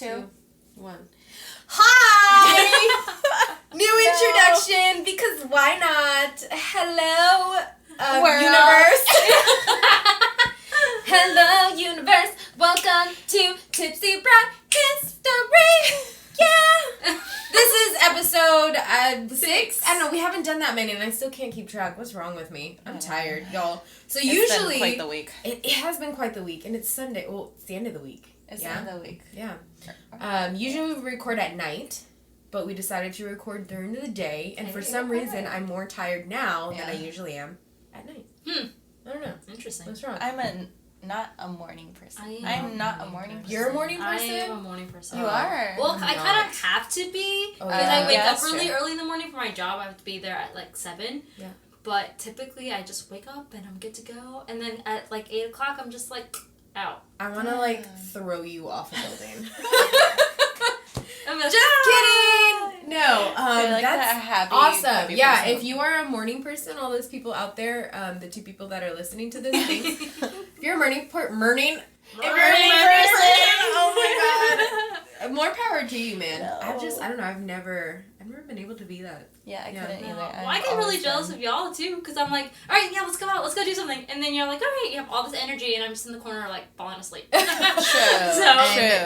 2, 1. Hi! New introduction, because why not? Hello, universe. Hello, universe. Welcome to Tipsy Broad History. Yeah! This is episode 6. I don't know, we haven't done that many, and I still can't keep track. What's wrong with me? I'm tired, y'all. So it's usually... been quite the week. It has been quite the week, and it's Sunday. Well, it's the end of the week. It's the end of the week. Yeah. Usually we record at night, but we decided to record during the day, and for some reason I'm more tired now than I usually am at night. I don't know. Interesting. What's wrong? I'm not a morning person. I'm not a morning person. You're a morning person? I am a morning person. You are? Well, I kind of have to be, because I wake up early in the morning for my job. I have to be there at like 7. Yeah. But typically I just wake up and I'm good to go, and then at like 8 o'clock I'm just like out. I want to like throw you off a building. Just kidding! No, like that's that happy, awesome. happy Yeah, person. if you are a morning person, all those people out there, the 2 people that are listening to this thing, if you're a morning person, oh my god, more power to you, man. No. I don't know, I've never been able to be that. Yeah, I couldn't either. Well, I get really jealous of y'all too, because I'm like, all right, yeah, let's go out, let's go do something, and then you're like, all right, you have all this energy, and I'm just in the corner like falling asleep. True.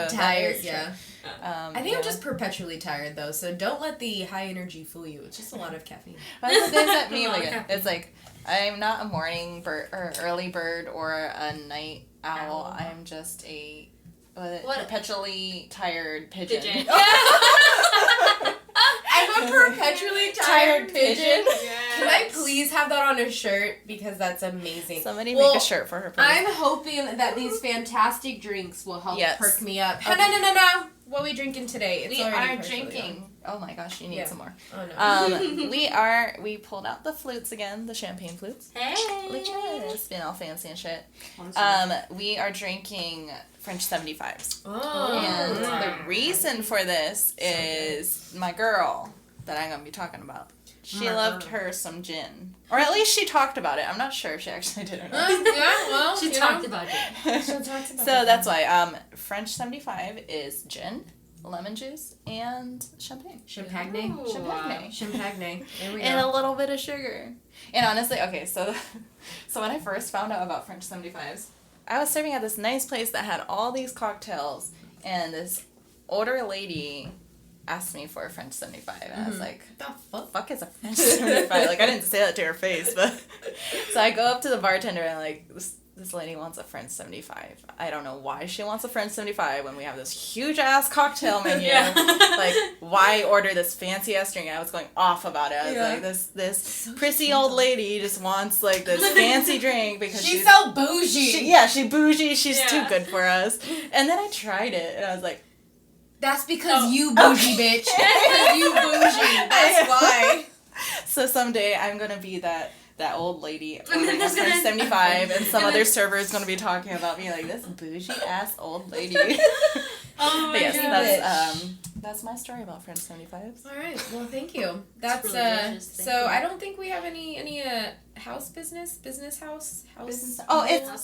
Tired, yeah. I think I'm just perpetually tired though, so don't let the high energy fool you. It's just a lot of caffeine. That's the things that me like. It's like I'm not a morning bird or early bird or a night owl. I'm just a perpetually tired pigeon. I'm a perpetually tired pigeon. Yes. Can I please have that on a shirt? Because that's amazing. Somebody make a shirt for her, please. I'm hoping that these fantastic drinks will help perk me up. Okay. No. What are we drinking today? It's we already are drinking. Oh my gosh, you need some more. Oh no. We pulled out the flutes again, the champagne flutes. Hey. Which is been all fancy and shit. We are drinking French 75s. Oh. And the reason for this is my girl that I'm going to be talking about. She loved her some gin. Or at least she talked about it. I'm not sure if she actually did or not. Yeah, well, she talked about it. So that's why. French 75 is gin, lemon juice, and champagne. Champagne. Ooh, Champagne. There we go. And a little bit of sugar. And honestly, okay, so when I first found out about French 75s, I was serving at this nice place that had all these cocktails, and this older lady asked me for a French 75, and I was like, the fuck is a French 75? Like, I didn't say that to her face, but... So I go up to the bartender, and like, this lady wants a French 75. I don't know why she wants a French 75 when we have this huge-ass cocktail menu. Like, why order this fancy-ass drink? And I was going off about it. I was like, this so prissy old lady just wants, like, this fancy drink because she's so bougie. She's bougie. She's too good for us. And then I tried it, and I was like, that's because you bougie, bitch. Because you bougie. That's why. So someday I'm going to be that old lady ordering a French 75, and some other server is going to be talking about me like, this bougie-ass old lady. Oh my gosh. That's my story about French 75s. All right. Well, thank you. That's really so I don't think we have any house business house. Oh, it's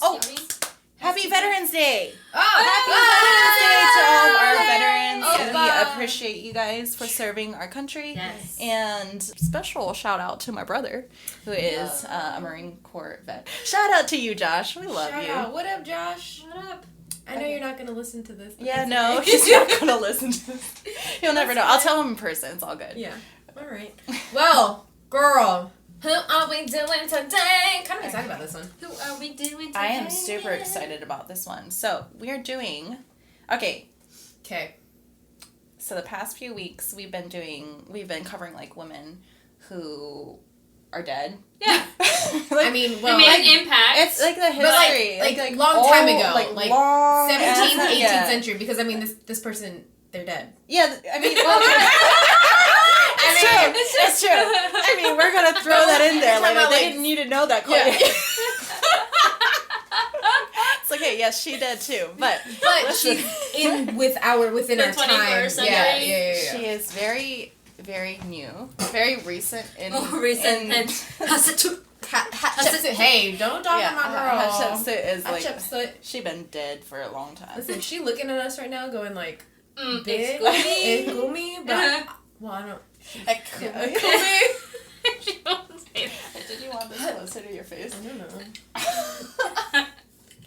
Happy Veterans Day! Oh, happy Veterans Day to all of our veterans. We appreciate you guys for serving our country. Yes. And special shout out to my brother, who is a Marine Corps vet. Shout out to you, Josh. We love you. Out. What up, Josh? What up? I know you're not going to listen to this. Yeah, no, he's not going to listen to this. He'll never know. I'll tell him in person. It's all good. Yeah. All right. Well, girl. Who are we doing today? Kind of excited about this one. Who are we doing today? I am super excited about this one. So, we are doing... Okay. So, the past few weeks, we've been covering, like, women who are dead. Yeah. Like, I mean, well... They made an impact. It's, like, the history. Like long time ago. Like long 17th, 18th yeah. century. Because, I mean, this person, they're dead. Yeah, I mean... It's true. I mean, we're going to throw that in there. Like, they didn't need to know that quite yet. It's okay, yes, she did too. But she's within our time. Yeah. She is very, very new. Very recent. Hey, don't talk about my girl. Hatshepsut is like, she's been dead for a long time. Listen, she looking at us right now going like, Ekumi, but well, I don't. Ekumi. She won't say that. Did you want this closer to your face? I don't know.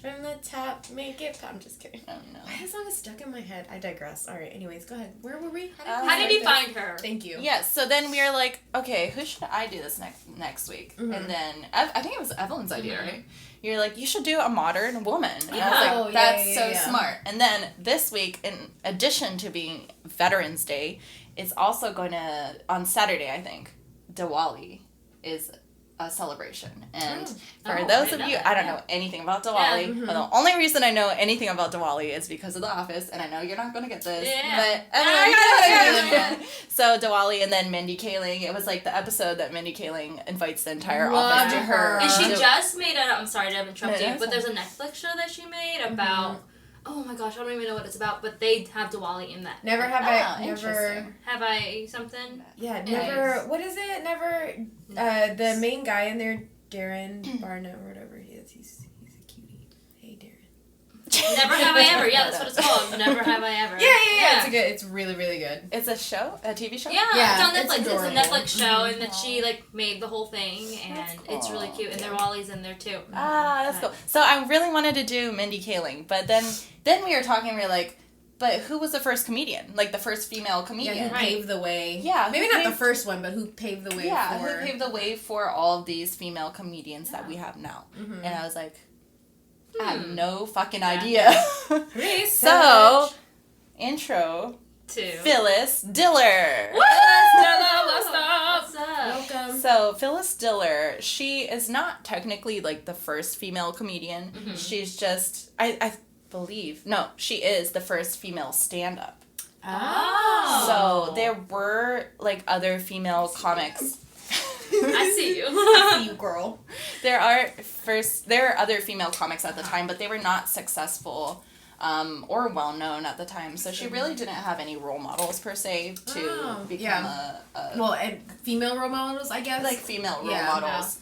From the top, make it. I'm just kidding. Oh no. Why is song stuck in my head? I digress. All right. Anyways, go ahead. Where were we? How did you find her? Thank you. Yes, so then we were like, okay, who should I do this next week? Mm-hmm. And then I think it was Evelyn's idea, right? You're like, you should do a modern woman. And Yeah. I was Oh, like, yeah, that's yeah, so smart. And then this week, in addition to being Veterans Day, it's also going to, on Saturday, I think, Diwali is a celebration. And for those of you, I don't know anything about Diwali, but the only reason I know anything about Diwali is because of The Office, and I know you're not going to get this, but anyway, so Diwali, and then Mindy Kaling, it was like the episode that Mindy Kaling invites the entire office to her. And she just made I'm sorry to interrupt you, that's but there's a Netflix show that she made about, oh my gosh, I don't even know what it's about, but they have Diwali in that. Never have I. Never. Have I something? Yeah, never. What is it? Never. The main guy in there, Darren Barnett or whatever he is. He's a cutie. Hey, Darren. Never have I ever. Yeah, that's what it's called. Never have I ever. Yeah. It's really, really good. It's a show, a TV show? Yeah, Yeah, it's on Netflix. it's It's a adorable. Netflix show, and that she made the whole thing, and That's it's really cool. cute. And Diwali's in there too. Ah, that's cool. So I really wanted to do Mindy Kaling, but then we were talking, we were like, but who was the first comedian? Like the first female comedian? Yeah, who paved the way. Yeah, Maybe who not the paved- first one, but who paved the way for... who paved the way for all of these female comedians that we have now. Mm-hmm. And I was like, I have no fucking idea. Research. So, intro, Two. Phyllis Diller. What's up? Welcome. So, Phyllis Diller, she is not technically like the first female comedian. Mm-hmm. She's just, I believe, no, she is the first female stand-up. Oh. So, there were like other female comics. I see you. I see you, girl. There are other female comics at the time, but they were not successful or well known at the time. So she really didn't have any role models per se to become a Well, and female role models, I guess. like female role Yeah. models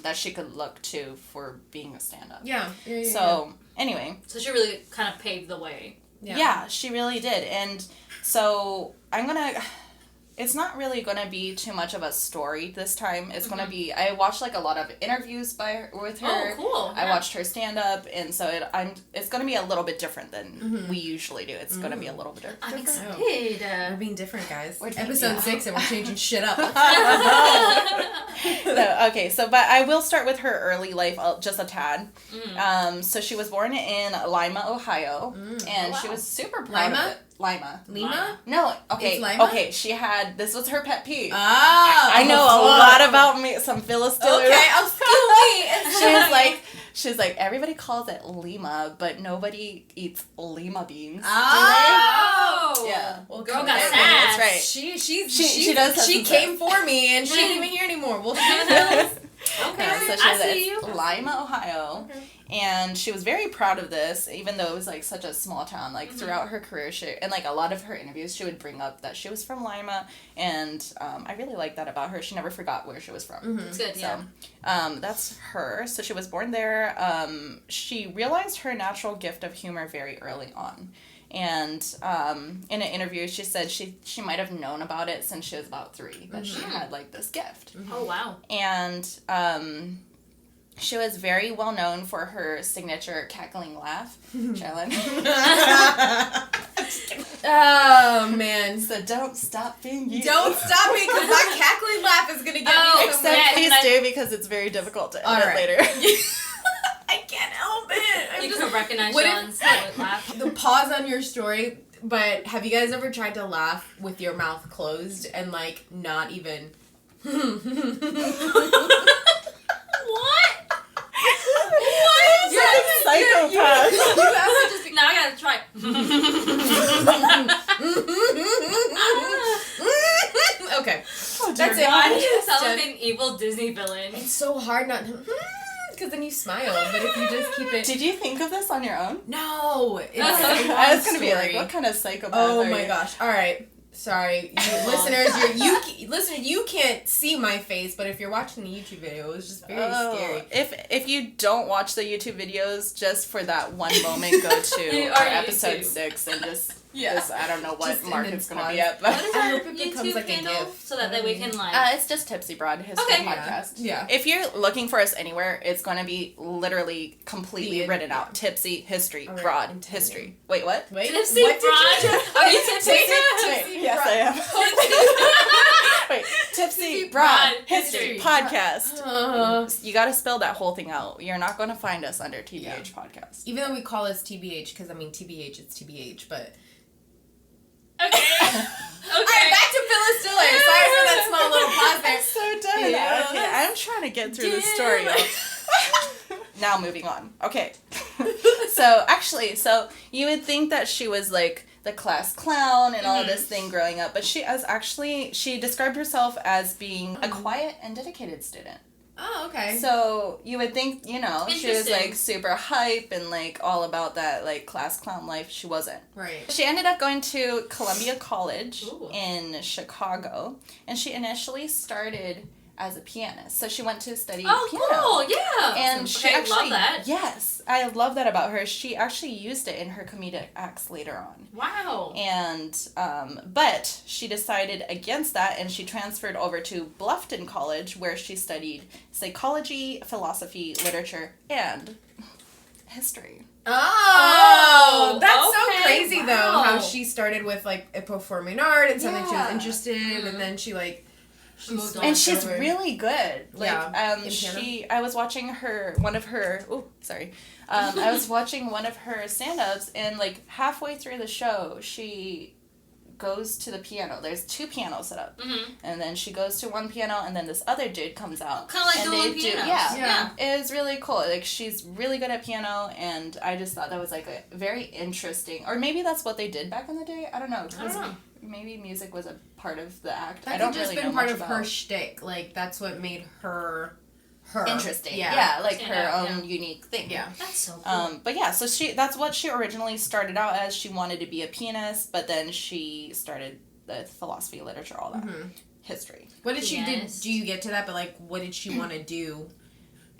that she could look to for being a stand-up. Yeah. So anyway, So she really kind of paved the way. yeah, she really did. And so it's not really going to be too much of a story this time. It's going to be, I watched like a lot of interviews with her. Oh, cool. I watched her stand up, and so it's going to be a little bit different than we usually do. It's going to be a little bit different. I'm excited. We're being different, guys. We're Episode 6 and we're changing shit up. But I will start with her early life, just a tad. So she was born in Lima, Ohio, and she was super proud of it. Lima? No, okay. It's Lima? Okay, this was her pet peeve. Oh, I know a lot about some Phyllis Diller. Okay, excuse me. She's like, everybody calls it Lima, but nobody eats Lima beans. Oh, Yeah. Well, Girl got That's sass. right. She does have She some came for me and she ain't even here anymore. Well, Okay, so she I was see you. Lima, Ohio, and she was very proud of this, even though it was like such a small town. Like throughout her career, and like a lot of her interviews, she would bring up that she was from Lima, and I really like that about her. She never forgot where she was from. It's good, yeah. So, that's her. So she was born there. She realized her natural gift of humor very early on. And in an interview, she said she might have known about it since she was about 3, that she had like this gift. Oh, wow. And she was very well known for her signature cackling laugh. Sherilyn. oh, man. So don't stop being you. Don't stop me because my cackling laugh is going to get me Except somewhere. please do, because it's very difficult to edit All right. later. I can't help it. You can recognize What if- Sean's silent laugh. The pause on your story, but have you guys ever tried to laugh with your mouth closed and like not even What? You're a psychopath. you ever just Now I gotta try. okay. Oh, That's dear it. Why I'm do you just sound like done. an evil Disney villain? It's so hard not to because then you smile, but if you just keep it Did you think of this on your own? No, it's I was a gonna be like, story. what kind of psychopath Oh are my you? gosh! All right, sorry, listeners. You can't see my face, but if you're watching the YouTube video, it was just very scary. If you don't watch the YouTube videos, just for that one moment, go to Or our episode YouTube. 6 and just Yeah. I don't know what Just mark and it's then going to be pause. at, but What is I our hope it becomes YouTube like a handle GIF. so that we can like. it's just Tipsy Broad History Okay. Podcast. Yeah. If you're looking for us anywhere, it's going to be literally completely written out. Tipsy History All right, Broad I'm History. Wait, what? Wait, Tipsy what did you Broad. just- Are you tipsy? Wait, yes, I am. Wait, Tipsy Broad Broad History History. Podcast. You got to spell that whole thing out. You're not going to find us under TBH Yeah. Podcast. Even though we call us TBH, because I mean TBH, it's TBH, but. Okay. Alright, back to Phyllis Diller. Sorry for that small little pause there. I'm so done. Yeah. Okay, I'm trying to get through the story. Now moving on. Okay. So you would think that she was like the class clown and all of this thing growing up, but she described herself as being a quiet and dedicated student. Oh, okay. So you would think, she was like Interesting. super hype and like all about that like class clown life. She wasn't. Right. She ended up going to Columbia College Ooh. in Chicago, and she initially started as a pianist. So she went to study Oh, piano. cool! Yeah. And she Okay, actually, love that. yes, I love that about her. She actually used it in her comedic acts later on. Wow. And, but she decided against that, and she transferred over to Bluffton College, where she studied psychology, philosophy, literature, and history. Oh, that's okay, so crazy wow. though. How she started with like a performing art and something she was Yeah. interested in, and then she like Moved on. And she's over. really good. Like, Yeah, in I was watching I was watching one of her stand-ups, and like halfway through the show, she goes to the piano. There's 2 pianos set up. Mm-hmm. And then she goes to one piano, and then this other dude comes out. Kind of like and dual they pianos. Yeah. It was really cool. Like, she's really good at piano, and I just thought that was like a very interesting, or maybe that's what they did back in the day. I don't know. I don't know. Maybe music was a part of the act. That's I don't just really been know part much of about. her shtick. Like that's what made her Interesting. Yeah. like Stand her out, own unique thing. Yeah. That's so cool. But yeah, so that's what she originally started out as. She wanted to be a pianist, but then she started the philosophy, literature, all that. History. What did she Yes. do you get to that? But like, what did she want to do?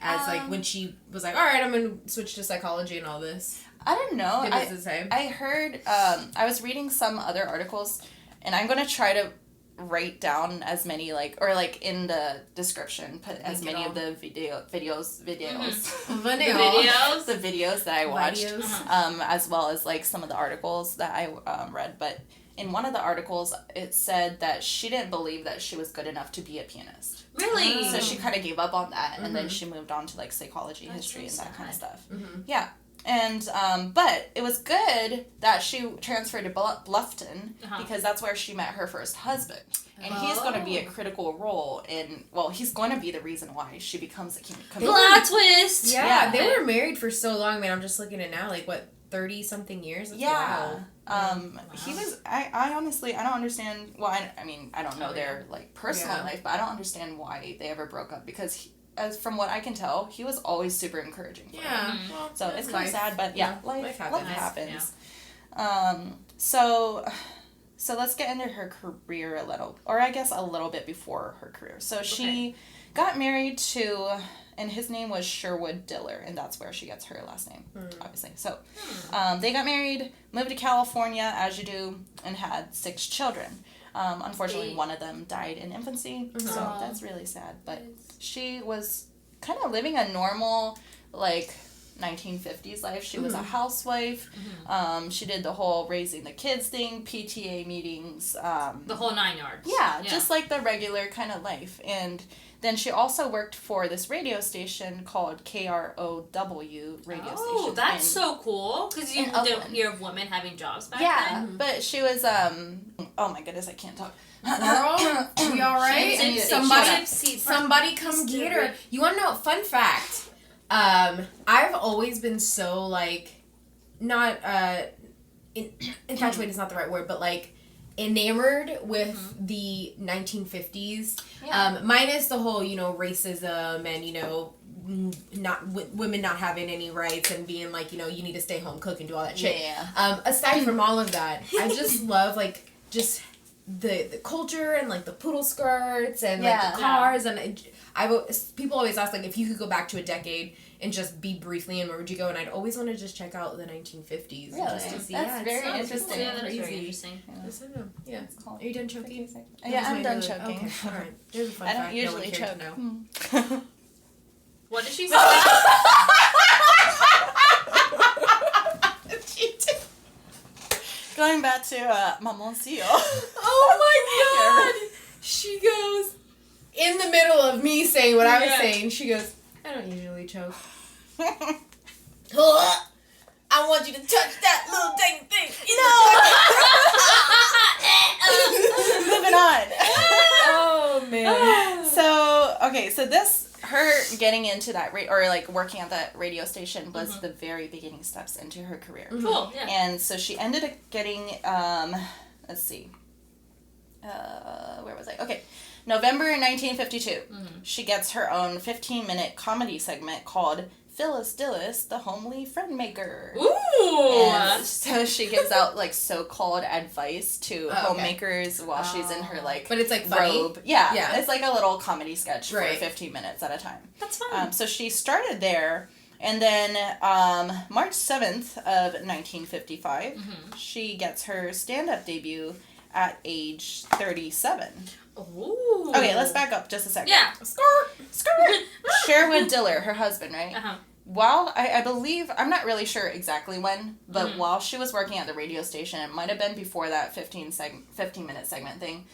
As like when she was like, all right, I'm gonna switch to psychology and all this. I don't know. What does it say? I heard, I was reading some other articles, and I'm going to try to write down as many, like, or like in the description, put as Link it many all. of the videos, Mm-hmm. Videos. the videos that I watched, Videos. as well as like some of the articles that I read. But in one of the articles, it said that she didn't believe that she was good enough to be a pianist. Really? So she kind of gave up on that, and then she moved on to like psychology, That's history, so and that kind of sad. stuff. Mm-hmm. Yeah. And, but it was good that she transferred to Bluffton because that's where she met her first husband. And he's going to be a critical role in, well, he's going to be the reason why she becomes a comedian. Plot twist. Yeah, they were married for so long. Man, I'm just looking at it now, like what, 30-something years? That's Yeah. wild. He was, I honestly, I don't understand, well, I mean, I don't know their, like, personal life, but I don't understand why they ever broke up because as from what I can tell, he was always super encouraging for her. Yeah. Well, So that's it's kind of life. sad, but yeah, life happens. happens. So let's get into her career a little, or I guess a little bit before her career. So she got married to, and his name was Sherwood Diller, and that's where she gets her last name, obviously. So they got married, moved to California, as you do, and had 6 children. Unfortunately, one of them died in infancy, so that's really sad. But she was kind of living a normal, like, 1950s life. She was a housewife. She did the whole raising the kids thing, PTA meetings. The whole 9 yards. Yeah, just like the regular kind of life. And then she also worked for this radio station called KROW radio station. Oh, That's so cool because you in don't Evelyn. hear of women having jobs back Yeah, then. but she was, oh my goodness, I can't talk. Girl, we all right? Gypsy, Somebody come get her. You want to know? Fun fact. I've always been so like, not infatuated is not the right word, but like enamored with the 1950s. Minus the whole racism and women not having any rights and being like you need to stay home, cook, and do all that shit. Aside from all of that, I just love like just the culture and like the poodle skirts and like the cars and people always ask like if you could go back to a decade and just be briefly in where would you go? And I'd always want to just check out the 1950s. Really? Just to see. That's very it's interesting. Yeah, that is crazy. very interesting. Yeah. It's called Are you done choking? Yeah, I'm done choking. Okay, all right. There's a fun I fact don't usually no one cared choke. to know. What did she say? Going back to Mamoncillo. Oh my god! She goes, in the middle of me saying what I was saying, she goes, I don't usually choke. I want you to touch that little dang thing. Moving on. Oh man. So her getting into that or like working at that radio station was the very beginning steps into her career. Cool, yeah. And so she ended up getting, let's see, where was I? Okay, November 1952. She gets her own 15-minute comedy segment called Phyllis Diller, the Homely Friend Maker. Ooh! And so she gives out like so-called advice to homemakers while she's in her like but it's like funny? robe. Yeah, Yeah. It's like a little comedy sketch for Right. 15 minutes at a time. That's fun. So she started there, and then March 7th of 1955, she gets her stand-up debut at age 37. Ooh. Okay, let's back up just a second. Yeah. Skirt! Sherwood Diller, her husband, right? Uh-huh. While, I believe, I'm not really sure exactly when, but while she was working at the radio station, it might have been before that 15-minute segment thing,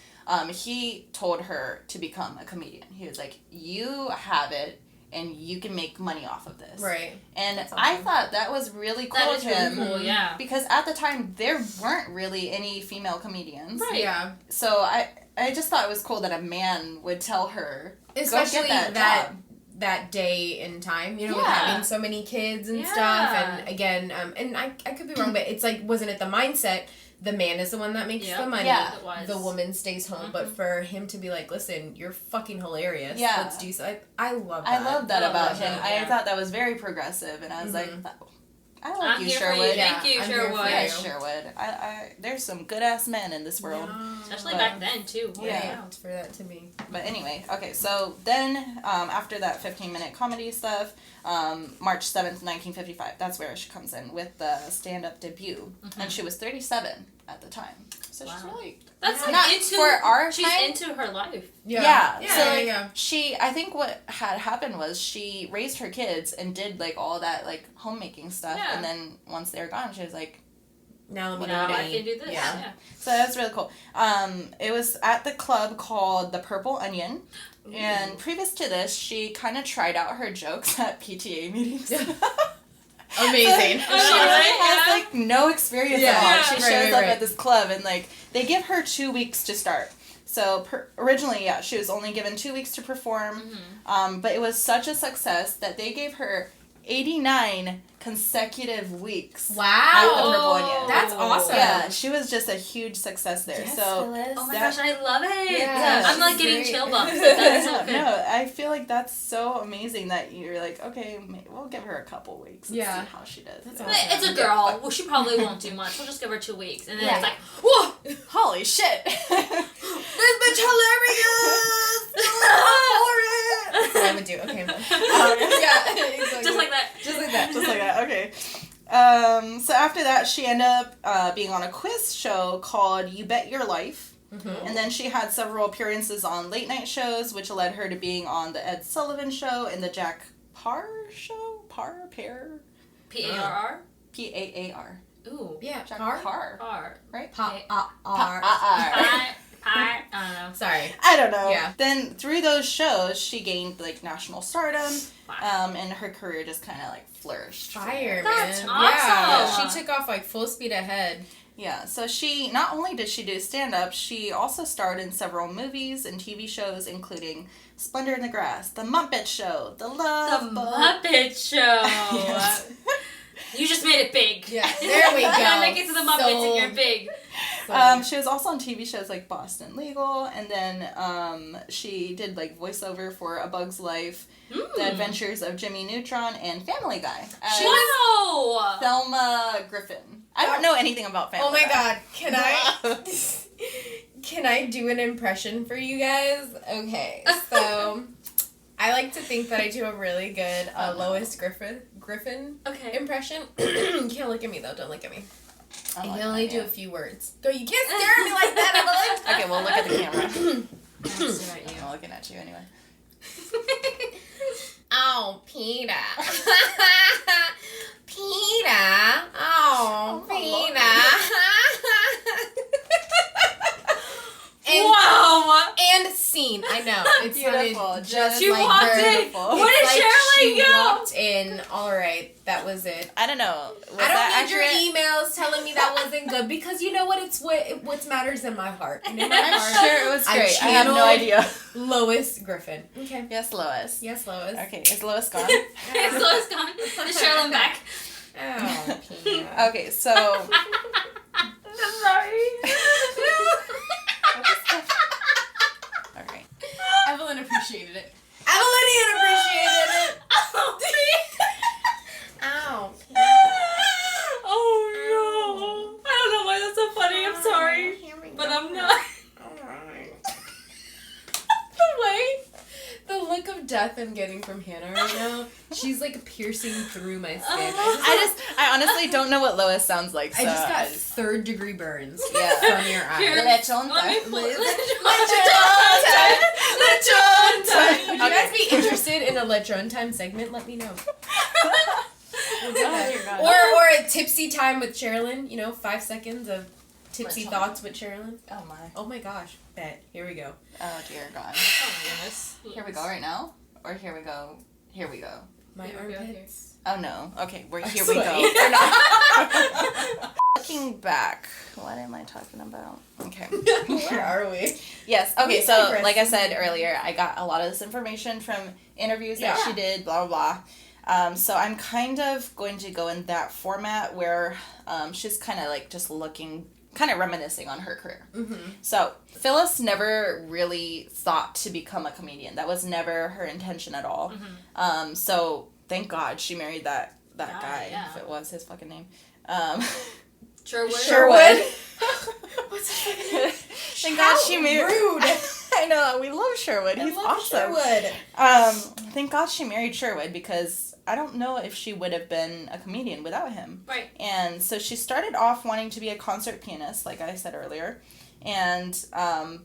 he told her to become a comedian. He was like, you have it, and you can make money off of this. Right. And I thought that was really cool That of is him. really cool, yeah. Because at the time, there weren't really any female comedians. Right. Yeah. So I just thought it was cool that a man would tell her, Especially go get that job. that day and time, you know, with Yeah. having so many kids and Yeah. stuff. And again, and I could be wrong, but it's like, wasn't it the mindset? The man is the one that makes Yeah. the money. Yeah. It was. The woman stays home. But for him to be like, listen, you're fucking hilarious. Yeah. Let's do so. I love that. I love that I about love him. that, I yeah. thought that was very progressive, and I was like, I like I'm you, here for Sherwood. you. Thank you, I'm here for Sherwood. you. Yes, Sherwood. I there's some good ass men in this world. Especially But- back then, too. Yeah. For that to be. But anyway, okay, so then after that 15-minute comedy stuff, March 7th, 1955, that's where she comes in with the stand-up debut. And she was 37 at the time. So she's Wow. really... That's like Not into for our she's time. into her life. Yeah. Yeah, So there like, you go. I think what had happened was she raised her kids and did like all that like homemaking stuff. Yeah. And then once they were gone, she was like, Now let me Now do I it. can do this. Yeah. Yeah. so that's really cool. It was at the club called the Purple Onion. And previous to this, she kind of tried out her jokes at PTA meetings. Amazing. She Oh, really right, has yeah. like no experience Yeah. at all. Yeah. She Right, shows right, up right. at this club and like they give her 2 weeks to start. So originally, she was only given 2 weeks to perform, but it was such a success that they gave her 89 consecutive weeks. Wow. At the Purple Onion. That's awesome. Yeah, she was just a huge success there. Yes, so Phyllis. Oh my That- gosh, I love it. Yeah, I'm like she's getting great. chill bumps. That's so good. no, I feel like that's so amazing that you're like, okay, we'll give her a couple weeks and Yeah. see how she does. That's it. But it's a girl. Well, she probably won't do much. We'll just give her 2 weeks. And then Yeah. it's like, whoa! Holy shit! This bitch hilarious! That's what I would do. Okay, man. Yeah, exactly. Just like that. Just like that. Just like that, okay. So after that, she ended up being on a quiz show called You Bet Your Life. And then she had several appearances on late night shows, which led her to being on the Ed Sullivan Show and the Jack Parr Show? Parr? P-A-R-R? P-A-A-R. Ooh. Yeah, Jack car? Parr. R. Right? R. I I don't know. Sorry. don't know. Yeah. Then through those shows, she gained like national stardom, Wow. and her career just kind of like flourished. from Fire, there. That's man. awesome. Yeah, she took off like full speed ahead. Yeah, so she, not only did she do stand-up, she also starred in several movies and TV shows, including Splendor in the Grass, The Muppet Show, The Love The Boat. Muppet Show. Yes. You just made it big. Yeah, there we You go. gotta make it to the Muppets and Sold. you're big. She was also on TV shows like Boston Legal, and then she did like voiceover for A Bug's Life, The Adventures of Jimmy Neutron, and Family Guy. As Wow! Thelma Griffin. I don't know anything about Family Oh my Guy. god, can I do an impression for you guys? Okay, so I like to think that I do a really good Lois Griffin Okay. impression. You can't look at me though. Don't look at me. I can only do a few words. Go, you can't stare at me like that, Evelyn. Okay, well, look at the camera. I'm looking at you anyway. Oh, Peter. Peter. Oh, Peter. Wow! And scene. I know. It's Beautiful. Just She like walked her. in. Where did It's like Sherilyn she go? walked in. All right, that was it. I don't know. Was I that don't need your accurate? emails telling me that wasn't good because you know what? It's what matters in my heart. And in my I'm heart, sure it was I great. I have no channeled idea. Lois Griffin. Okay. Yes, Lois. Yes, Lois. Okay, is Lois gone? Is Lois gone? Is Sherilyn back? Oh, Peter. Okay, so... I'm sorry. Okay. Evelyn appreciated it. Evelyn appreciated it. Ow. Oh no. I don't know why that's so funny. I'm sorry. But I'm not. Alright. The look of death I'm getting from Hannah right now, she's like piercing through my skin. I honestly don't know what Lois sounds like, so... I just got 3rd-degree burns Yeah. from your Here, eyes. let me pull it. Would you guys be interested in a Letron Time segment? Let me know. We'll do that. dear God. Or a tipsy time with Sherilyn. 5 seconds of tipsy Letron. thoughts with Sherilyn. Oh my. Oh my gosh. Bet. Here we go. Oh dear God. Oh my goodness. Here we go right now? Or here we go? Here we go. My Here we go, armpits. Oh no. Okay, I'm here we go. sweaty. We're not. Looking back, what am I talking about? Okay. Where are we? Yes. Okay. We So, digress. like I said earlier, I got a lot of this information from interviews that Yeah. she did. Blah blah blah. So I'm kind of going to go in that format where she's kind of like just looking, kind of reminiscing on her career. Mm-hmm. So Phyllis never really thought to become a comedian. That was never her intention at all. Mm-hmm. So thank God she married that guy. Yeah. If it was his fucking name. Sherwood. Sherwood. What's his fucking name? Thank God she married. Rude. I know, we love Sherwood. He's awesome. Sherwood. Thank God she married Sherwood because I don't know if she would have been a comedian without him. Right. And so she started off wanting to be a concert pianist, like I said earlier, and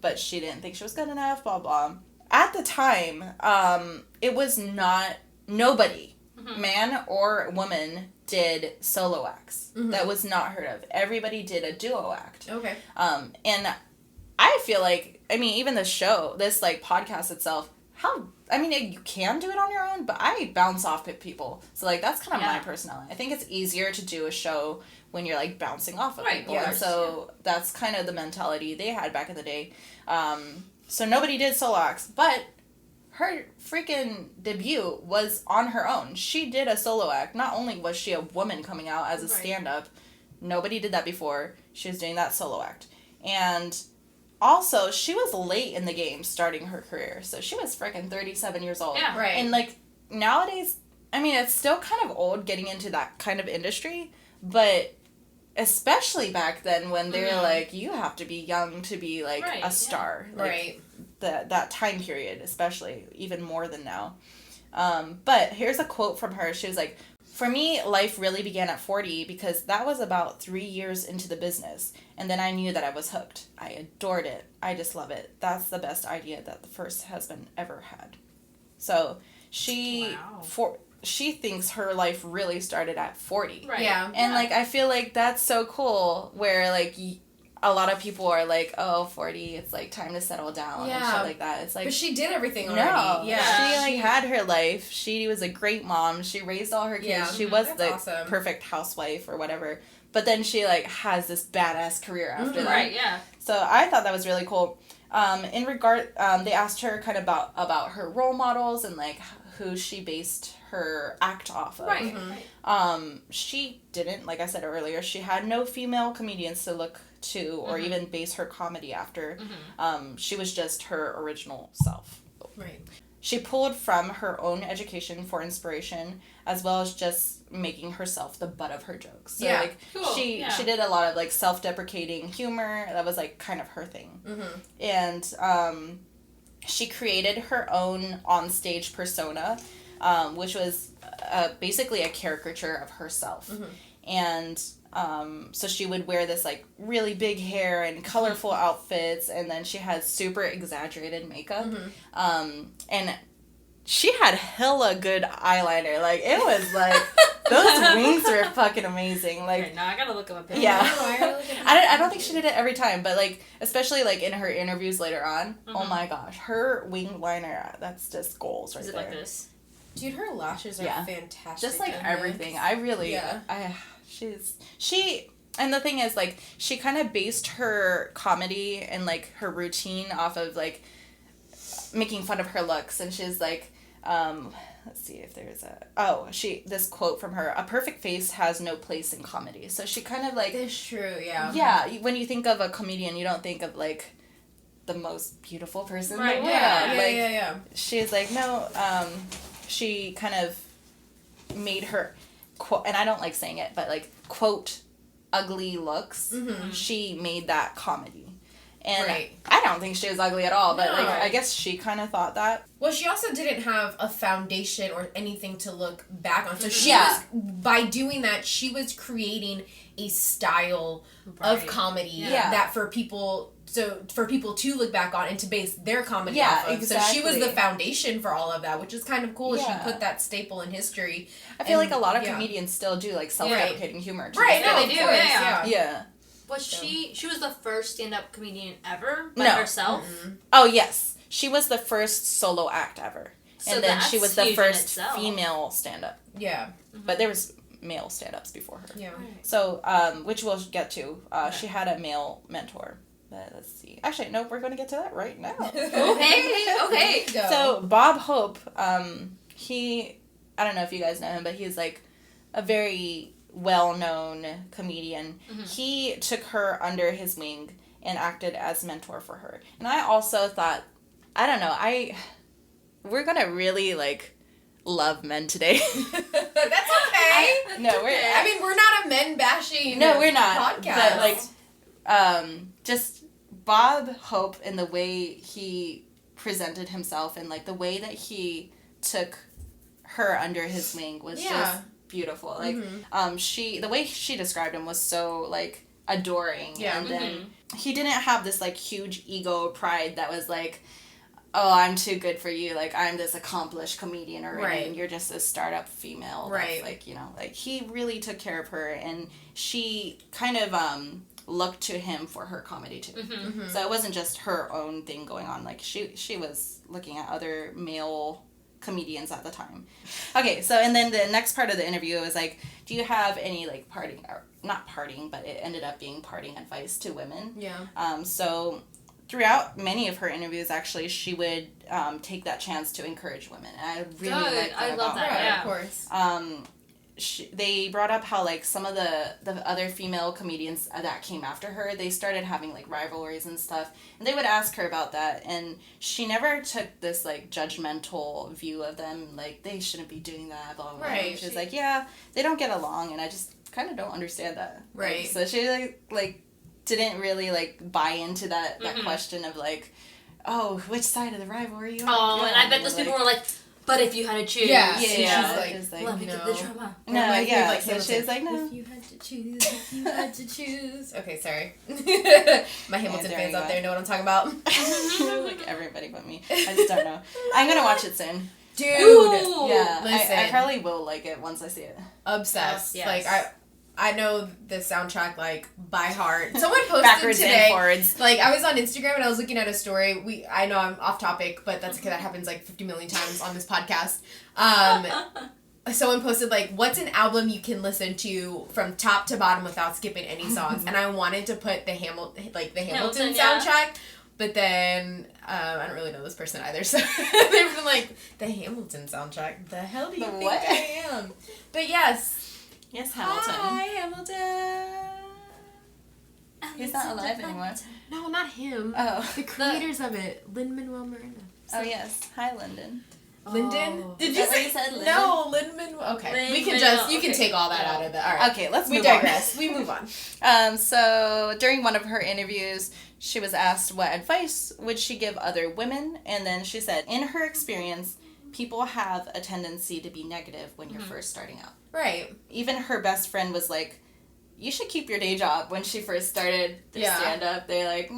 but she didn't think she was good enough. Blah blah. At the time, it was not nobody, man or woman, did solo acts. Mm-hmm. That was not heard of. Everybody did a duo act. Okay. And I feel like, I mean, even the show, this, like, podcast itself, you can do it on your own, but I bounce off at people. So, like, that's kind of my personality. I think it's easier to do a show when you're, like, bouncing off of people. Yeah. And so that's kind of the mentality they had back in the day. So nobody did solo acts, but her freaking debut was on her own. She did a solo act. Not only was she a woman coming out as a stand-up, nobody did that before. She was doing that solo act. And also, she was late in the game starting her career. So she was freaking 37 years old. Yeah. Right. And, like, nowadays, I mean, it's still kind of old getting into that kind of industry, but especially back then when they're like, you have to be young to be, like, a star. Yeah. Like, right. That time period, especially, even more than now. But here's a quote from her. She was like, "For me, life really began at 40 because that was about 3 years into the business. And then I knew that I was hooked. I adored it. I just love it. That's the best idea that the first husband ever had." So she thinks her life really started at 40. Right. Yeah. And, like, I feel like that's so cool where, like, a lot of people are like, oh, 40, it's, like, time to settle down and shit like that. It's like... But she did everything already. No. Yeah. She, like, had her life. She was a great mom. She raised all her kids. Yeah. She was That's the awesome. perfect housewife or whatever. But then she, like, has this badass career after that. Right, yeah. So I thought that was really cool. In regard, they asked her kind of about her role models and, like, who she based her act off of. Right. She didn't, like I said earlier, she had no female comedians to look to or even base her comedy after. She was just her original self. Right. She pulled from her own education for inspiration, as well as just making herself the butt of her jokes. So, like, cool. she did a lot of, like, self-deprecating humor. That was, like, kind of her thing. And she created her own onstage persona, which was basically a caricature of herself. And so she would wear this like really big hair and colorful outfits, and then she had super exaggerated makeup. And she had hella good eyeliner. Like, it was like, those wings were fucking amazing. Like, okay, now I gotta look up a picture. yeah. I don't think she did it every time, but like, especially like in her interviews later on, oh my gosh, her wing liner, that's just goals right there. Is it like this? Dude, her lashes are fantastic. Just like in everything. this. I really, and the thing is, like, she kind of based her comedy and like her routine off of like making fun of her looks, and she's like, let's see if there's this quote from her: "A perfect face has no place in comedy." So she kind of like, That's true, yeah. Yeah, when you think of a comedian, you don't think of like the most beautiful person right, in the world. Yeah. She's like, no, she kind of made her quote, and I don't like saying it, but like, quote, ugly looks. She made that comedy. And I don't think she was ugly at all, but like, I guess she kind of thought that. Well, she also didn't have a foundation or anything to look back on. So she was, by doing that, she was creating a style of comedy that for people to look back on and to base their comedy off of. Exactly. So she was the foundation for all of that, which is kind of cool. She put that staple in history. I feel like a lot of comedians still do like self-deprecating humor. Right, no, they do. Yeah. Was she was the first stand-up comedian ever by herself? Oh, yes. She was the first solo act ever. So and then she was the first itself. female stand-up. Yeah. But there was male stand-ups before her. Yeah. So, which we'll get to. She had a male mentor. But let's see. Actually, nope, we're going to get to that right now. Okay. Go. So, Bob Hope, I don't know if you guys know him, but he's like a very well-known comedian. He took her under his wing and acted as mentor for her. And I also thought, I don't know, we're gonna really like love men today. That's okay. We're not a men bashing. No, we're not. Podcast. But like, just Bob Hope and the way he presented himself and like the way that he took her under his wing was just beautiful. Like, the way she described him was so like adoring. Yeah. And then he didn't have this like huge ego pride that was like, oh, I'm too good for you. Like, I'm this accomplished comedian already, and you're just a startup female. Right. Like, you know, like he really took care of her, and she kind of looked to him for her comedy too. So it wasn't just her own thing going on. Like, she was looking at other male comedians at the time. Okay, so and then the next part of the interview was like, do you have any like parting, or not parting, but it ended up being parting advice to women? Yeah. So throughout many of her interviews, actually, she would take that chance to encourage women. And I really like that. I love that. Right, Yeah, of course. They brought up how like some of the other female comedians that came after her, they started having like rivalries and stuff, and they would ask her about that, and she never took this like judgmental view of them, like they shouldn't be doing that, blah blah blah. Right. She's like, yeah, they don't get along, and I just kind of don't understand that. Right. Like, so she like didn't really like buy into that question of like, oh, which side of the rivalry? Oh, and I bet those people were like, but if you had to choose. Yeah. She's Like, let me get the drama. No, yeah. Like, so she's like, no. If you had to choose. Okay, sorry. My Hamilton there fans you out go. there know what I'm talking about. Like everybody but me. I just don't know. I'm gonna watch it soon. Dude. Ooh. Yeah, Listen. I probably will like it once I see it. Obsessed. Yes. Like, I know the soundtrack, like, by heart. Someone posted Backwards today. and forwards. Like, I was on Instagram and I was looking at a story. I know I'm off topic, but that's okay. That happens like 50 million times on this podcast. Someone posted, like, what's an album you can listen to from top to bottom without skipping any songs? And I wanted to put the Hamilton soundtrack, but then I don't really know this person either. So they've been like, the Hamilton soundtrack? The hell do you think what? I am? But yes. Yes, Hamilton. Hi, Hamilton. He's not alive anymore. No, not him. Oh. The creators of it, Lin-Manuel Miranda. Oh yes. Hi, Lyndon. Linden? Oh. Did Is you that what say you said, Linden? No, Lindman. Okay, we can Lindman, just you okay. can take all that out of it. All right. Okay, let's We move on. digress. We move on. So during one of her interviews, she was asked what advice would she give other women, and then she said, in her experience, people have a tendency to be negative when you're first starting out. Right. Even her best friend was like, you should keep your day job when she first started their stand-up. They're like,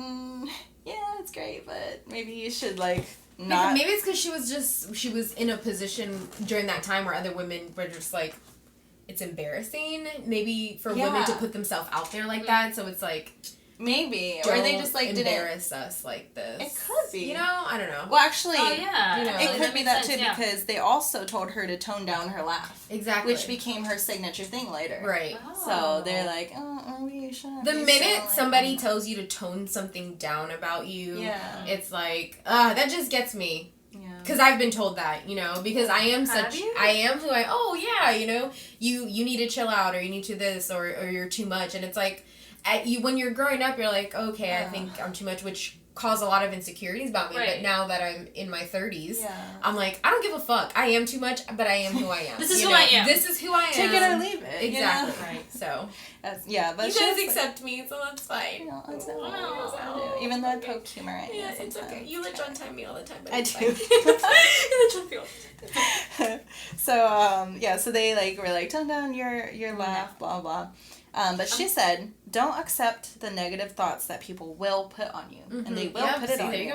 yeah, it's great, but maybe you should, like, not... Maybe it's because she was in a position during that time where other women were just like, it's embarrassing, maybe, for women to put themselves out there like that, so it's like... Maybe. Or they just, like, didn't... embarrass us like this. It could be. You know? I don't know. Well, actually, it could be that too, because they also told her to tone down her laugh. Exactly. Which became her signature thing later. Right. So they're like, maybe you shouldn't. The minute somebody tells you to tone something down about you, it's like, that just gets me. Yeah. Because I've been told that, you know, because I am who you need to chill out, or you need to this, or you're too much, and it's like, when you're growing up, you're like, okay, I think I'm too much, which caused a lot of insecurities about me. Right. But now that I'm in my 30s, I'm like, I don't give a fuck. I am too much, but I am who I am. This is who I am. This is who I am. Take it or leave it. Exactly. You know? Right. So. But you guys accept me, so that's fine. You know, that's no. Even though I poke humor at you. Yeah, it's okay. You let John time me all the time, but I it's do. fine. You let John feel. So they were like, tone down your laugh, blah blah. But she said, don't accept the negative thoughts that people will put on you, and they will put it on you.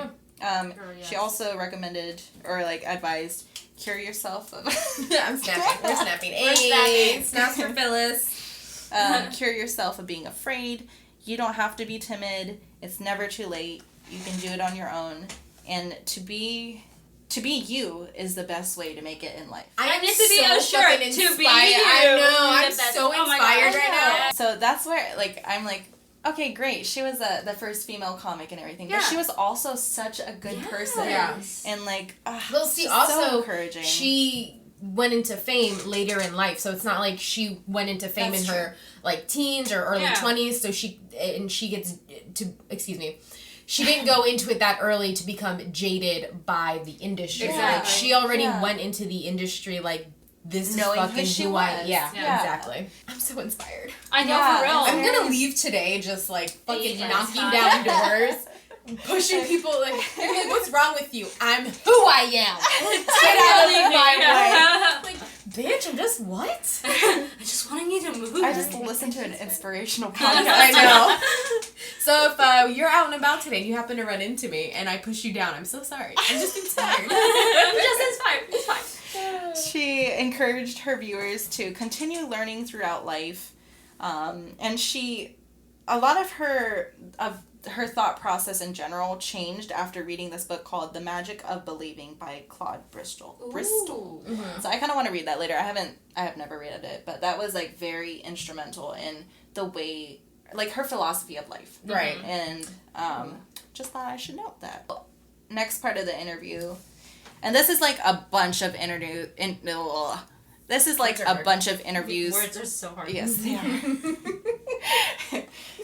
She also recommended or advised, cure yourself of. I'm snapping. We're snapping. Hey, snaps for Phyllis. Cure yourself of being afraid. You don't have to be timid. It's never too late. You can do it on your own, and to be you is the best way to make it in life. I need to be a shirt to be you. I know. I'm so inspired right now. So that's where, I'm like, okay, great. She was the first female comic and everything, but she was also such a good person. Yeah. And well, see, also so encouraging. She went into fame later in life, so it's not like she went into fame in her teens or early 20s. So she gets to She didn't go into it that early to become jaded by the industry. Exactly. Like, she already went into the industry this knowing is fucking who who I am. Yeah, yeah, exactly. I'm so inspired. I know, for real. I'm gonna leave today just fucking knocking down doors, pushing people they're like, what's wrong with you? I'm who I am. Get out of my way. Bitch, I'm just what? I just wanted you to move. I just listened to an inspirational podcast. I know. So if you're out and about today and you happen to run into me and I push you down, I'm so sorry. I'm just inspired. I'm just inspired. It's fine. She encouraged her viewers to continue learning throughout life, and a lot of her thought process in general changed after reading this book called The Magic of Believing by Claude Bristol. Mm-hmm. So I kind of want to read that later. I have never read it, but that was very instrumental in the way, her philosophy of life. Right. And just thought I should note that. Next part of the interview, and this is a bunch of this is a bunch of interviews. Words are so hard. Yes, they are.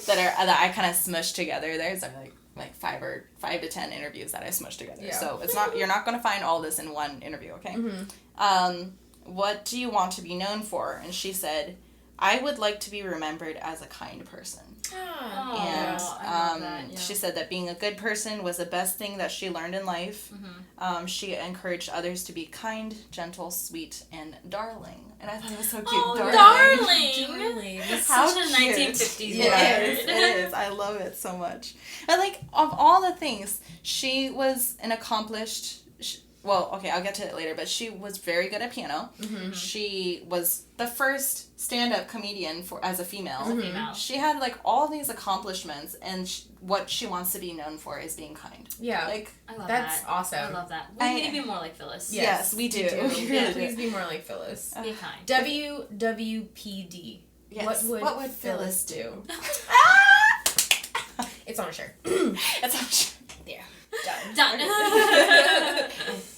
that I kind of smushed together. There's 5 to 10 interviews that I smushed together. Yeah. So you're not going to find all this in one interview, okay? Mm-hmm. What do you want to be known for? And she said, I would like to be remembered as a kind person. Oh, and I love that, yeah. She said that being a good person was the best thing that she learned in life. Mm-hmm. She encouraged others to be kind, gentle, sweet, and darling. And I thought it was so cute. Oh, darling. It's How such a cute. 1950s word. It It is. I love it so much. And of all the things, she was an accomplished... Well, okay, I'll get to it later, but she was very good at piano. Mm-hmm. She was the first stand-up comedian as a female. Mm-hmm. She had, all these accomplishments, and what she wants to be known for is being kind. Yeah. I love that's that. awesome. I love that. We need to be more like Phyllis. Yes, we do. Yeah, please be more like Phyllis. Be kind. WWPD. Yes. What would Phyllis do? It's on a shirt. It's on a shirt. Yeah. Done.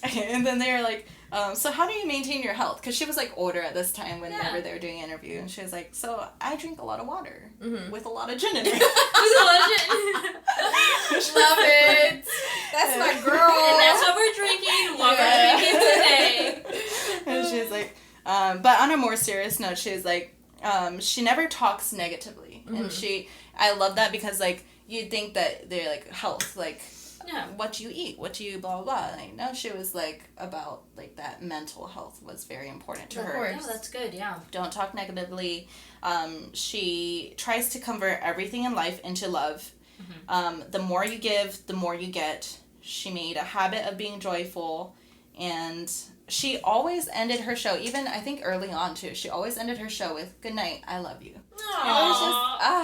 And then they were like, so how do you maintain your health? Because she was older at this time whenever they were doing an interview. And she was like, so I drink a lot of water with a lot of gin in it. Love it. That's my girl. And that's what we're drinking. What we're drinking today. But on a more serious note, she was like, she never talks negatively. And I love that because, like, you'd think that they're, like, health, like, what you eat, what you blah, blah, blah. Like, no, she was, like, about, like, that mental health was very important to her. Oh, that's good, yeah. Don't talk negatively. She tries to convert everything in life into love. The more you give, the more you get. She made a habit of being joyful, and she always ended her show, even I think early on too, she always ended her show with, "Good night, I love you." Aww. It was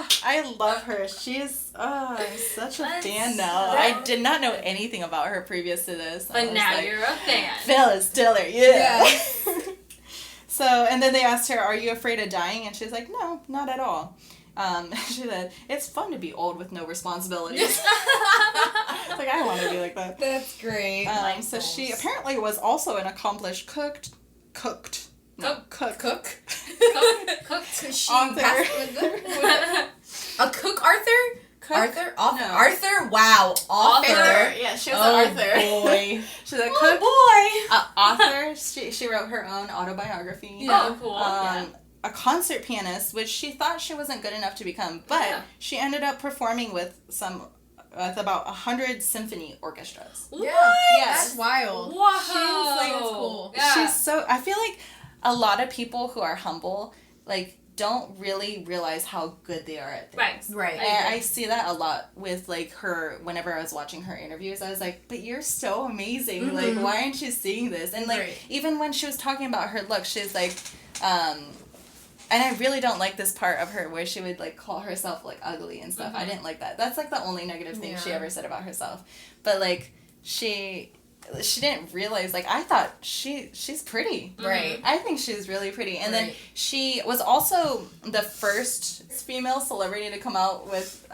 just, I love her. She's, I'm such a fan now. I did not know anything about her previous to this. But now you're a fan. Phyllis Diller, yeah. So, and then they asked her, "Are you afraid of dying?" And she's like, "No, not at all." She said, "It's fun to be old with no responsibilities." Like, I want to be like that. That's great. So she apparently was also an accomplished cook. She Author. A cook, Arthur? Cook? Arthur? No. Arthur? Wow. Author. Yeah, she was Oh, an author. boy. She's a cook. Author. She wrote her own autobiography. Yeah. Oh, cool. A concert pianist, which she thought she wasn't good enough to become, but she ended up performing with about 100 symphony orchestras. Yeah. Yes. That's wild. Wow. That's cool. Yeah. She's so, I feel like a lot of people who are humble, like, don't really realize how good they are at things. Right. I see that a lot with, like, her, whenever I was watching her interviews, I was like, but you're so amazing. Like, why aren't you seeing this? And, like, even when she was talking about her look, she's like, and I really don't like this part of her where she would, like, call herself, like, ugly and stuff. I didn't like that. That's, like, the only negative thing she ever said about herself. But, like, she didn't realize, like, I thought she's pretty. Right. I think she's really pretty. And then she was also the first female celebrity to come out with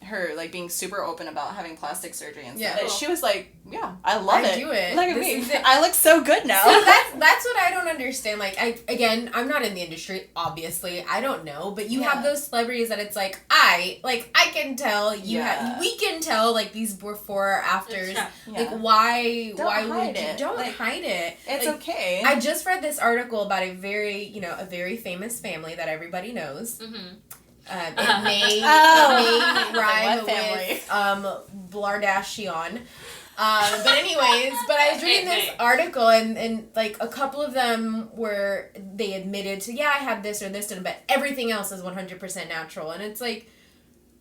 her, like, being super open about having plastic surgery and stuff. Yeah. She was like, yeah, I love it. I do it. Look at This me. is it. I look so good now. So that's what I don't understand. Like, I'm not in the industry, obviously. I don't know, but you have those celebrities that it's like, I can tell we can tell, like, these before or afters. Like, why would you don't hide it? It's like, okay. I just read this article about a very famous family that everybody knows. It may rhyme with Blardashian. But anyways, I was reading this article and like a couple of them they admitted to, I had this or this, but everything else is 100% natural. And it's like,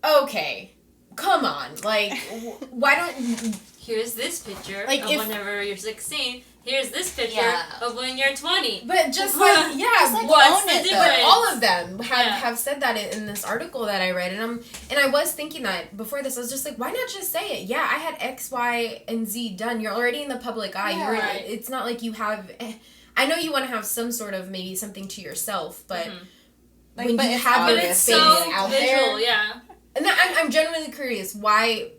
okay, come on. Like, why don't... Here's this picture like of whenever you're 16. Here's this picture of when you're 20. But just like, what's the difference? But all of them have said that in this article that I read, and I was thinking that before this, I was just like, why not just say it? Yeah, I had X, Y, and Z done. You're already in the public eye. Yeah. It's not like you have. I know you want to have some sort of maybe something to yourself, but when you have your face out there, And I'm genuinely curious why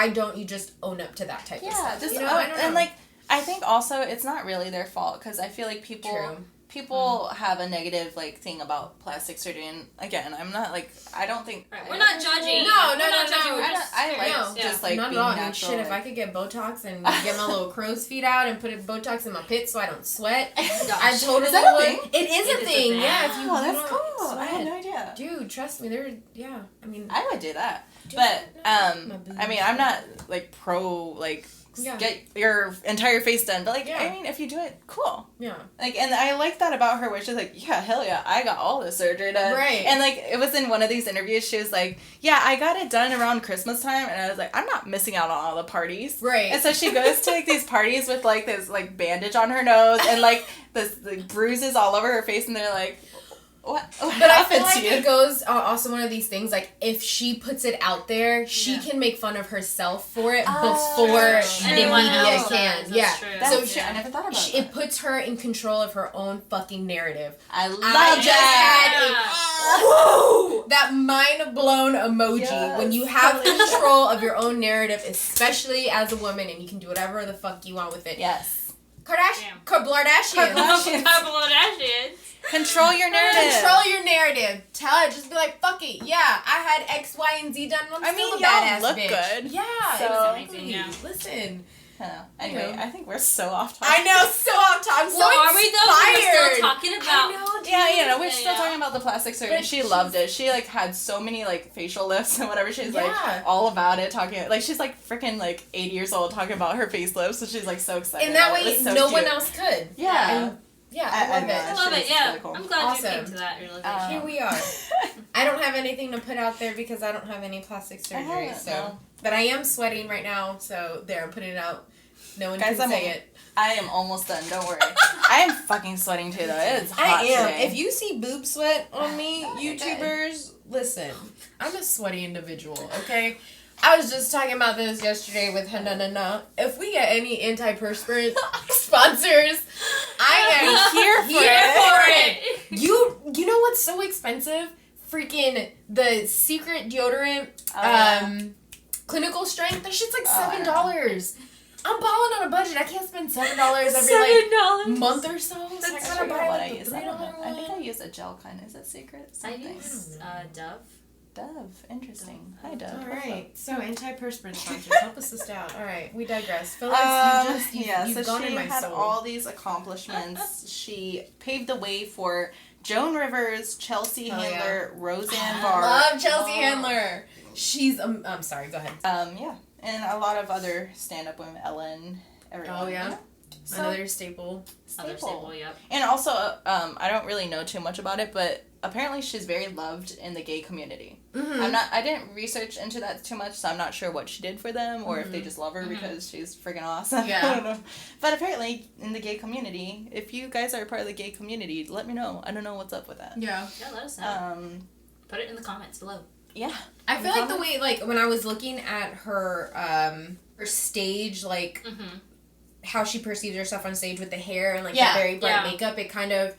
don't you just own up to that type of stuff? Just I don't know. And like, I think also it's not really their fault because I feel like people have a negative like thing about plastic surgery. And again, I'm not like, I don't think we're not judging. No. I like just like not being at all. natural. Shit, if I could get Botox and get my little crow's feet out and put Botox in my pits so I don't sweat, I totally Is that a would. thing? It is a thing. Yeah, if you that's don't cool. sweat. I had no idea. Dude, trust me, I mean, I would do that. But I mean, I'm not like pro like get your entire face done. But like, I mean, if you do it, cool. Yeah. Like, and I like that about her, where she's like, yeah, hell yeah, I got all the surgery done. Right. And like, it was in one of these interviews, she was like, yeah, I got it done around Christmas time, and I was like, I'm not missing out on all the parties. Right. And so she goes to like these parties with like this like bandage on her nose and like this like, bruises all over her face, and they're like, what but I feel happened like to you? it goes also one of these things, like if she puts it out there, she can make fun of herself for it before the Anyone media else can. does, Yeah. that's So I never thought about it puts her in control of her own fucking narrative. I love that mind blown emoji when you have control of your own narrative, especially as a woman, and you can do whatever the fuck you want with it. Yes. Kardashian. Control your narrative. Control your narrative. Tell it. Just be like, fuck it. Yeah, I had X, Y, and Z done. I'm still a badass y'all look bitch. good. Yeah, So, exactly. yeah. Listen, Yeah. Anyway, I think we're so off topic. I know, so off topic. I'm so are we though? We're still talking about. I know, dude. Yeah, we're still talking about the plastic surgery. But She loved it. She like had so many like facial lifts and whatever. She's like Yeah. all about it, talking like she's like freaking like 80 years old talking about her facelifts. So she's like so excited. And that about it. way, It's so no cute. one else could. Yeah. And, I love it. I love it. She's Yeah, really cool. I'm glad you Awesome. came to that realization. Here we are. I don't have anything to put out there because I don't have any plastic surgery. haven't, So, no. but I am sweating right now. So there, I'm putting it out. No one Guys, can say it. I am almost done. Don't worry. I am fucking sweating too though. It is hot I am. today. If you see boob sweat on me, Oh, you're YouTubers, listen. I'm a sweaty individual. Okay. I was just talking about this yesterday with Hanana. If we get any antiperspirant sponsors, I am here for it. You know what's so expensive? Freaking the secret deodorant, clinical strength. That shit's like $7. I'm balling on a budget. I can't spend $7 every like month or so. So I gotta buy like the $3 I think I one. use a gel kind. Is that secret? I Something. use Dove. Dove. Interesting. Hi, Dove. All right. So antiperspirant sponsors, help us list out. All right, we digress. Phyllis, you've so gone she in my had soul. all these accomplishments. She paved the way for Joan Rivers, Chelsea Handler, Roseanne Barr. Love Chelsea Handler. She's I'm sorry. Go ahead. Yeah, and a lot of other stand-up women, Ellen, everyone. Oh yeah. So, Another staple. Other staple, yep. And also, I don't really know too much about it, but apparently she's very loved in the gay community. Mm-hmm. I didn't research into that too much, so I'm not sure what she did for them or if they just love her because she's freaking awesome. Yeah. I don't know. But apparently, in the gay community, if you guys are a part of the gay community, let me know. I don't know what's up with that. Yeah. Yeah, let us know. Put it in the comments below. Yeah. I feel like the way like when I was looking at her stage like how she perceives herself on stage with the hair and like the very bright makeup, it kind of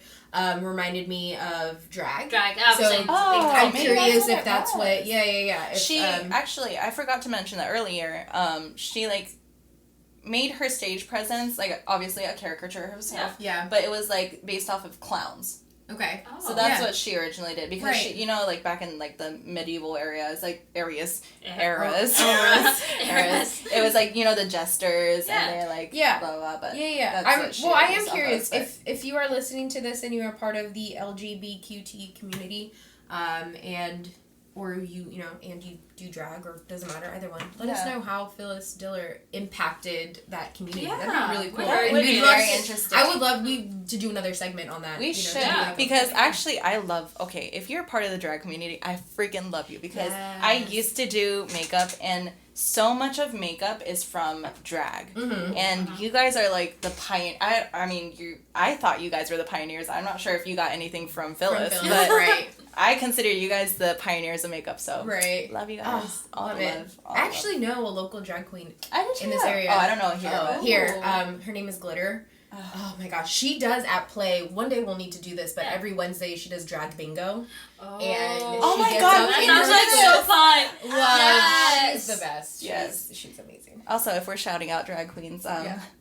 reminded me of drag. Drag, So obviously. I'm maybe curious that's if that's what it what. Yeah. If, She actually, I forgot to mention that earlier. She like made her stage presence like obviously a caricature of herself. Yeah. But it was like based off of clowns. Okay. Oh. So that's what she originally did because Right. she, like back in like the medieval eras. It was like the jesters and they're like blah blah. But Yeah. that's what she I did am herself curious as, if you are listening to this and you are part of the LGBTQT community, or you do drag or doesn't matter either one. Let us know how Phyllis Diller impacted that community. Yeah. That'd be really cool. That And would we'd be love very to- interesting. I would love to do another segment on that. We should, Yeah. because actually I love, if you're part of the drag community, I freaking love you because I used to do makeup and so much of makeup is from drag. And you guys are like the pioneer. I thought you guys were the pioneers. I'm not sure if you got anything from Phyllis, but right. I consider you guys the pioneers of makeup, so Right. love you guys. All love the it. love. All I the actually know a local drag queen I did in this too. area. Oh, I don't know here. but Here. Her name is Glitter. Oh my gosh, she does at Play. One day we'll need to do this, but every Wednesday she does drag bingo. Oh, And Oh she my gets God, up that in sounds her like so fun. Yes. She's the best. Yes. She's amazing. Also, if we're shouting out drag queens,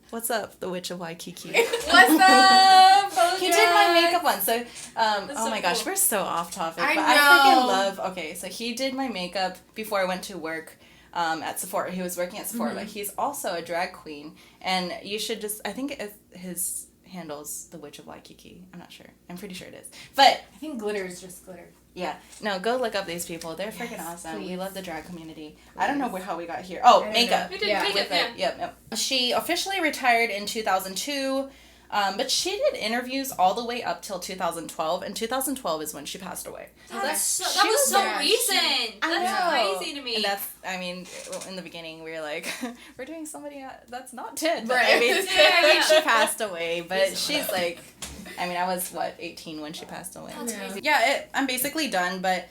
what's up, the Witch of Waikiki? What's up? He did my makeup once, so oh so my gosh, cool. we're so off topic. I but know. I freaking love. So he did my makeup before I went to work at Sephora. He was working at Sephora, but he's also a drag queen, and you should just. I think his handle's the Witch of Waikiki. I'm not sure. I'm pretty sure it is, but I think glitter is just glitter. yeah, no, go look up these people. They're freaking awesome. please. We love the drag community. I don't know how we got here. Oh, I don't makeup. know. We did Yeah, makeup, With it. Yep. She officially retired in 2002, but she did interviews all the way up till 2012, and 2012 is when she passed away. That was so yeah, recent. That's know. crazy to me. And that's, in the beginning, we were like, we're doing somebody that's not dead. But Right. She passed away, but she's like, I was, 18 when she passed away. That's crazy. Yeah, I'm basically done, but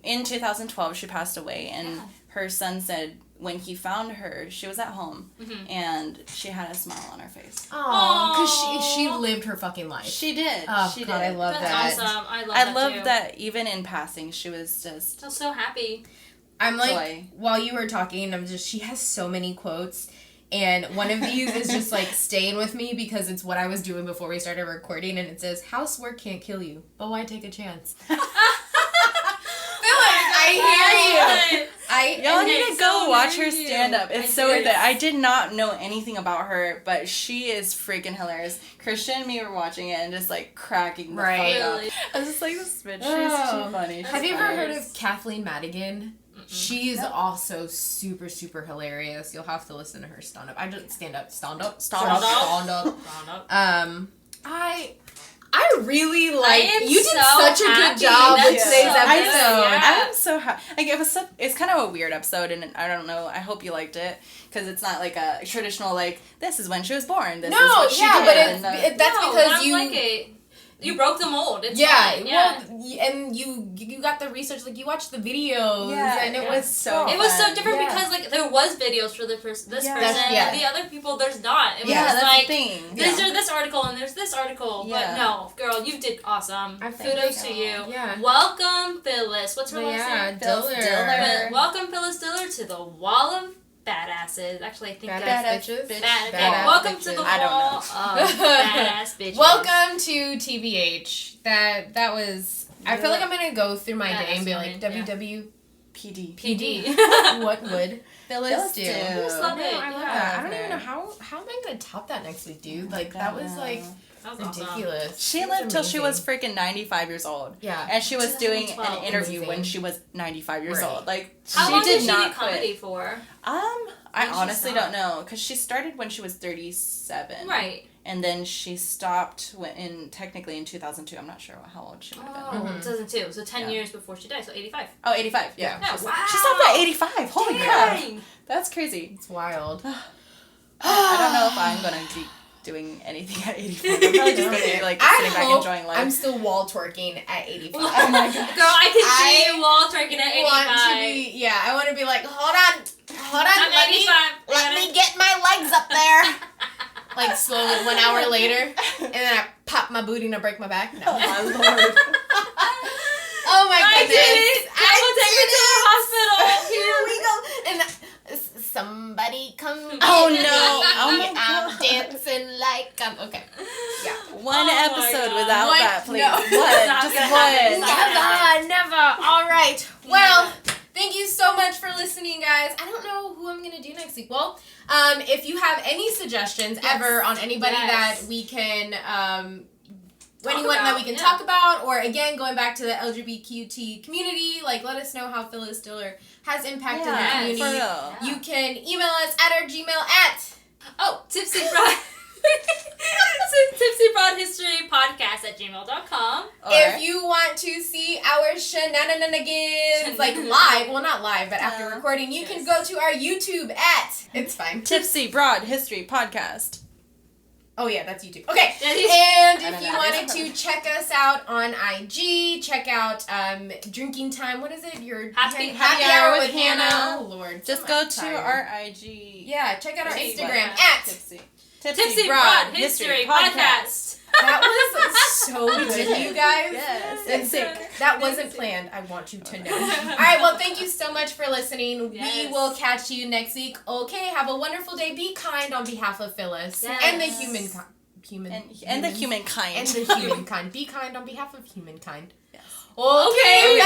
in 2012, she passed away, and her son said when he found her, she was at home, and she had a smile on her face. Aw, because she lived her fucking life. She did. Oh, she God, did. I love That's that. awesome. I I love love that that even in passing, she was just too. I'm so happy. I'm like, joy. while you were talking, she has so many quotes. And one of these is just like staying with me because it's what I was doing before we started recording. And it says, housework can't kill you, but why take a chance? I I hear you. Y'all I need to so go watch her hear you. stand up. It's I so do. worth it. I did not know anything about her, but she is freaking hilarious. Christian and me were watching it and just like cracking the Right. fuck up. Really? I was just like, this bitch, she's Oh. too funny. She's Have you ever funny. heard of Kathleen Madigan? She's No. also super, super hilarious. You'll have to listen to her stand up. I just stand up. I really like. am You did so such a good happy. job with That's today's so episode. good. Yeah. I'm so happy. Like it was it's kind of a weird episode, and I don't know. I hope you liked it because it's not like a traditional like this is when she was born. This is No, what she yeah, did. but and that's No, because I'm you. like it. You broke the mold. It's Yeah, fine. Yeah. well, and you got the research, like you watched the videos, Yeah, and it yeah. was so. It was so fun. different Yeah. because like there was videos for this Yeah. person. Yeah. The other people there's not. It was Yeah, just that's like the thing. there's Yeah. this article and there's this article. Yeah. But no, girl, you did awesome. I think Kudos so. to you. Yeah. Welcome, Phyllis. What's her last Yeah, name? Diller. Diller. Welcome, Phyllis Diller, to the wall of badasses. Actually, I think Badass that's bitches. bitch. Badass welcome to bitches. the I don't wall of badass bitches. Welcome to TBH. That was. I feel like I'm gonna go through my Yeah, day and be that's like fine, WW. PD. PD. What would Phyllis do? do. I just love No, it. I love Yeah. that. I don't Okay. even know how am I gonna top that next week, dude? Like I that don't was know. like That was awesome. ridiculous. She It lived till she was amazing. freaking 95 years old. Yeah. And she was doing an 2012. interview when Amazing. she was 95 years Right. old. Like, How she long did did she not do quit. comedy for? I When she honestly stopped? don't know because she started when she was 37. Right. And then she stopped technically in 2002. I'm not sure how old she would have been. Oh, Mhm. 2002. So 10 Yeah. years before she died. So 85. Oh, 85. Yeah. Yeah. Yeah, wow. She stopped at 85. Holy crap. Dang. That's crazy. It's wild. I don't know if I'm going to be doing anything at 85. I'm probably just going to be like I sitting back hope enjoying life. I'm still wall twerking at 85. Oh my god. Girl, I can see I you wall twerking at 85. I want to be like, hold on, I'm let 85. me get my legs up there. Like slowly, 1 hour later, and then I pop my booty and I break my back. No. Oh my lord. Oh my I goodness. did it. I will take me to the hospital. Here we go. And somebody come. Oh, get no. me. Oh, my I'm God. dancing like I'm okay. Yeah. One Oh my episode God. without What? that, please. No. What? It's not Just gonna one. happen. It's not gonna Never. All right. Well, thank you so much for listening, guys. I don't know who I'm gonna do next week. Well, if you have any suggestions ever on anybody Yes. that we can, Talk anyone that about, we can yeah. talk about, or again going back to the LGBTQT community, like let us know how Phyllis Diller has impacted Yeah, the for community. real. You can email us at our Gmail at. Oh, Tipsy Broad. Tipsy Broad History Podcast at gmail.com. If you want to see our shenanigans, like live, well not live, but after recording, you can go to our YouTube at. It's fine. Tipsy Broad History Podcast. Oh yeah, that's YouTube. Okay. That is- And I if don't you know. wanted to check us out on IG, check out Drinking Time. What is it? Your Happy Hour with Hannah. Oh Lord. Just so go much to tired. our IG. Yeah, check out our Tipsy Instagram Broad. at. Tipsy Broad History Podcast. That was so good, you guys. Yes. In sync. That wasn't planned. I want you to know. All right. Well, thank you so much for listening. Yes. We will catch you next week. Okay. Have a wonderful day. Be kind on behalf of Phyllis Yes. and the human. And the humankind. And the humankind. Be kind on behalf of humankind. Yes. Okay, bye!